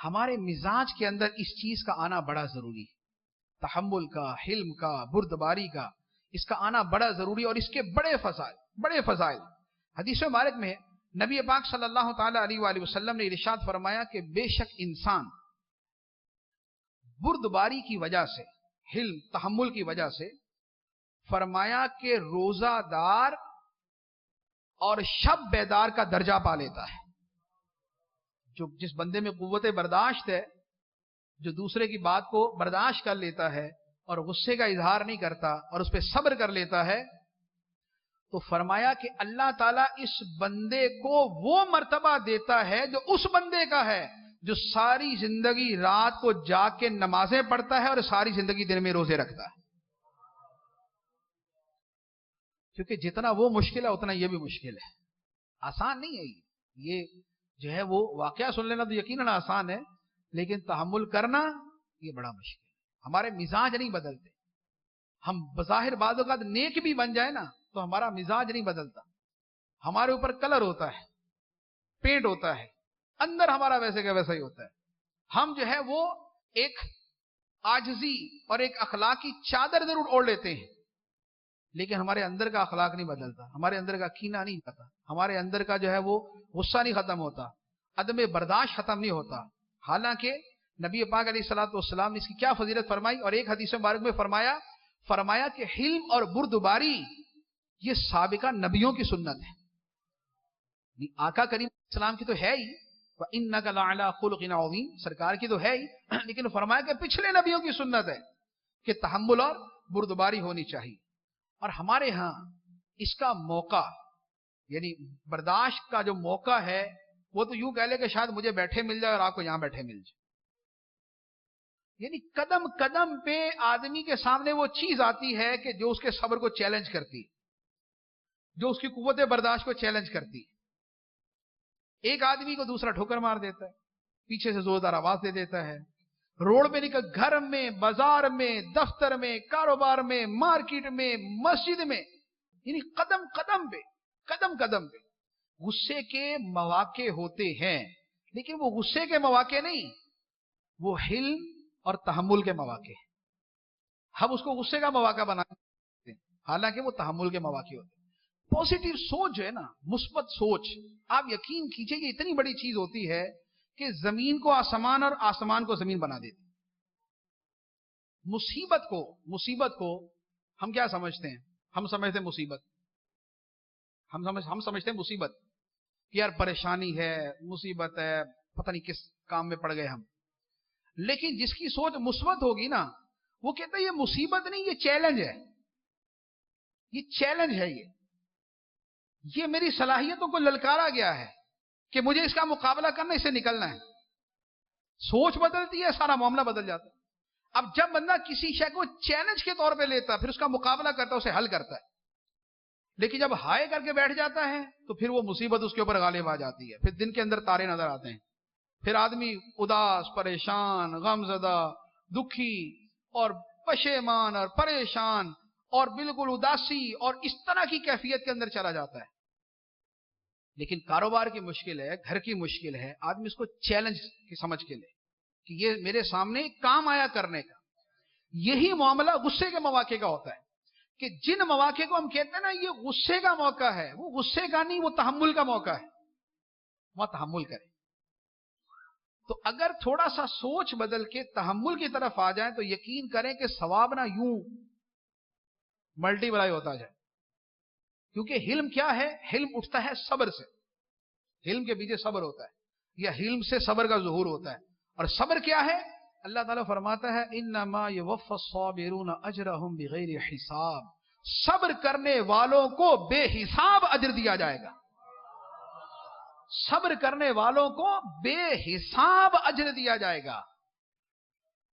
ہمارے مزاج کے اندر اس چیز کا آنا بڑا ضروری ہے، تحمل کا، حلم کا، بردباری کا، اس کا آنا بڑا ضروری، اور اس کے بڑے فضائل حدیث مبارک میں ہے۔ نبی پاک صلی اللہ تعالی علیہ وآلہ وسلم نے ارشاد فرمایا کہ بے شک انسان بردباری کی وجہ سے، حلم تحمل کی وجہ سے، فرمایا کہ روزہ دار اور شب بیدار کا درجہ پا لیتا ہے۔ جس بندے میں قوت برداشت ہے، جو دوسرے کی بات کو برداشت کر لیتا ہے اور غصے کا اظہار نہیں کرتا اور اس پہ صبر کر لیتا ہے، تو فرمایا کہ اللہ تعالیٰ اس بندے کو وہ مرتبہ دیتا ہے جو اس بندے کا ہے جو ساری زندگی رات کو جاگ کے نمازیں پڑھتا ہے اور ساری زندگی دن میں روزے رکھتا ہے۔ کیونکہ جتنا وہ مشکل ہے اتنا یہ بھی مشکل ہے، آسان نہیں ہے۔ یہ جو ہے وہ واقعہ سن لینا تو یقیناً آسان ہے، لیکن تحمل کرنا یہ بڑا مشکل ہے۔ ہمارے مزاج نہیں بدلتے، ہم بظاہر بعض اوقات نیک بھی بن جائے نا تو ہمارا مزاج نہیں بدلتا، ہمارے اوپر کلر ہوتا ہے، پینٹ ہوتا ہے، اندر ہمارا ویسے کا ویسا ہی ہوتا ہے۔ ہم جو ہے وہ ایک عاجزی اور ایک اخلاقی چادر ضرور اوڑھ لیتے ہیں، لیکن ہمارے اندر کا اخلاق نہیں بدلتا، ہمارے اندر کا کینہ نہیں جاتا، ہمارے اندر کا جو ہے وہ غصہ نہیں ختم ہوتا، عدم برداشت ختم نہیں ہوتا۔ حالانکہ نبی پاک علیہ الصلوۃ والسلام نے اس کی کیا فضیلت فرمائی، اور ایک حدیث مبارک میں فرمایا کہ حلم اور بردباری یہ سابقہ نبیوں کی سنت ہے۔ آقا کریم علیہ السلام کی تو ہے ہی، وَإِنَّكَ لَعَلَىٰ خُلُقٍ عَظِيمٍ، سرکار کی تو ہے ہی، لیکن فرمایا کہ پچھلے نبیوں کی سنت ہے کہ تحمل اور بردباری ہونی چاہیے۔ اور ہمارے ہاں اس کا موقع، یعنی برداشت کا جو موقع ہے، وہ تو یوں کہہ لے کہ شاید مجھے بیٹھے مل جائے اور آپ کو یہاں بیٹھے مل جائے۔ یعنی قدم قدم پہ آدمی کے سامنے وہ چیز آتی ہے کہ جو اس کے صبر کو چیلنج کرتی، جو اس کی قوت برداشت کو چیلنج کرتی۔ ایک آدمی کو دوسرا ٹھوکر مار دیتا ہے، پیچھے سے زوردار آواز دے دیتا ہے، روڈ پہ نکل، گھر میں، بازار میں، دفتر میں، کاروبار میں، مارکیٹ میں، مسجد میں، یعنی قدم قدم پہ غصے کے مواقع ہوتے ہیں، لیکن وہ غصے کے مواقع نہیں، وہ حلم اور تحمل کے مواقع ہیں۔ ہم اس کو غصے کا مواقع بناتے ہیں، حالانکہ وہ تحمل کے مواقع ہوتے ہیں۔ پوزیٹیو سوچ جو ہے نا، مثبت سوچ، آپ یقین کیجئے کہ اتنی بڑی چیز ہوتی ہے کہ زمین کو آسمان اور آسمان کو زمین بنا دیتی۔ مصیبت کو ہم کیا سمجھتے ہیں؟ ہم سمجھتے ہیں مصیبت، ہم سمجھتے ہیں مصیبت کہ یار پریشانی ہے، مصیبت ہے، پتہ نہیں کس کام میں پڑ گئے ہم۔ لیکن جس کی سوچ مثبت ہوگی نا، وہ کہتا ہے یہ مصیبت نہیں، یہ چیلنج ہے، یہ چیلنج ہے، یہ میری صلاحیتوں کو للکارا گیا ہے کہ مجھے اس کا مقابلہ کرنا، اسے نکلنا ہے۔ سوچ بدلتی ہے، سارا معاملہ بدل جاتا ہے۔ اب جب بندہ کسی شے کو چیلنج کے طور پہ لیتا ہے، پھر اس کا مقابلہ کرتا ہے، اسے حل کرتا ہے، لیکن جب ہائے کر کے بیٹھ جاتا ہے تو پھر وہ مصیبت اس کے اوپر غالب آ جاتی ہے، پھر دن کے اندر تارے نظر آتے ہیں، پھر آدمی اداس، پریشان، غم زدہ، دکھی اور پشیمان اور پریشان اور بالکل اداسی اور اس طرح کی کیفیت کے اندر چلا جاتا ہے۔ لیکن کاروبار کی مشکل ہے، گھر کی مشکل ہے، آدمی اس کو چیلنج کی سمجھ کے لے کہ یہ میرے سامنے کام آیا کرنے کا۔ یہی معاملہ غصے کے مواقع کا ہوتا ہے کہ جن مواقع کو ہم کہتے ہیں نا یہ غصے کا موقع ہے، وہ غصے کا نہیں، وہ تحمل کا موقع ہے، وہ تحمل کرے۔ تو اگر تھوڑا سا سوچ بدل کے تحمل کی طرف آ جائیں تو یقین کریں کہ ثواب نہ یوں ملٹی پلائی ہوتا جائے۔ کیونکہ حلم کیا ہے؟ حلم اٹھتا ہے صبر سے، حلم کے پیچھے صبر ہوتا ہے، یا حلم سے صبر کا ظہور ہوتا ہے۔ اور صبر کیا ہے؟ اللہ تعالیٰ فرماتا ہے انما یوفی الصابرون اجرہم بغیر حساب، صبر کرنے والوں کو بے حساب اجر دیا جائے گا، صبر کرنے والوں کو بے حساب اجر دیا جائے گا۔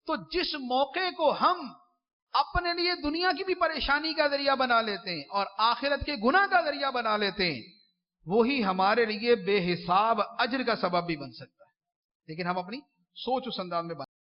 تو جس موقع کو ہم اپنے لیے دنیا کی بھی پریشانی کا ذریعہ بنا لیتے ہیں اور آخرت کے گناہ کا ذریعہ بنا لیتے ہیں، وہی ہمارے لیے بے حساب اجر کا سبب بھی بن سکتا ہے، لیکن ہم اپنی سوچ اس انداز میں